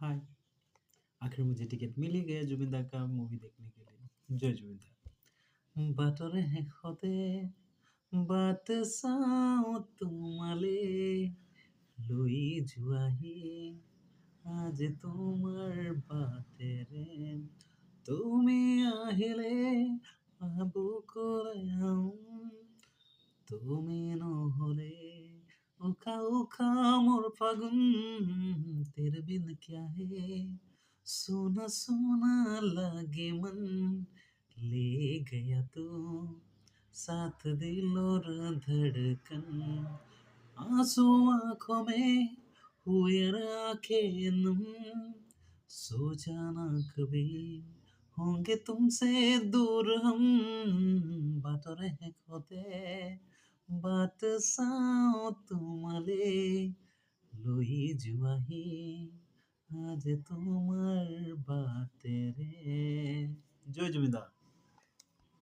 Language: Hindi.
हाय, आखिर मुझे टिकट मिल ही गया जुबिन दा का मूवी देखने के लिए। जय जुबिन दा। बाटोरे हैं खुदे बात साओ तुम्हाले লই জুয়াহি আজ তোমার বাটেৰে তুমি আহিলে আবু করে তুমি নহলে উখা উখা মোর ফাগুন तेरे बिन क्या है सोना सोना लागे मन ले गया तू साथ दिलों धड़कन आंसू आंखों में हुए आंखें नम सो जाना कभी होंगे तुमसे दूर हम बात रहे खोते बात साओ तुम्हारे লই জুয়াহি আজ তোমার বাতেরে জয় জমিদার।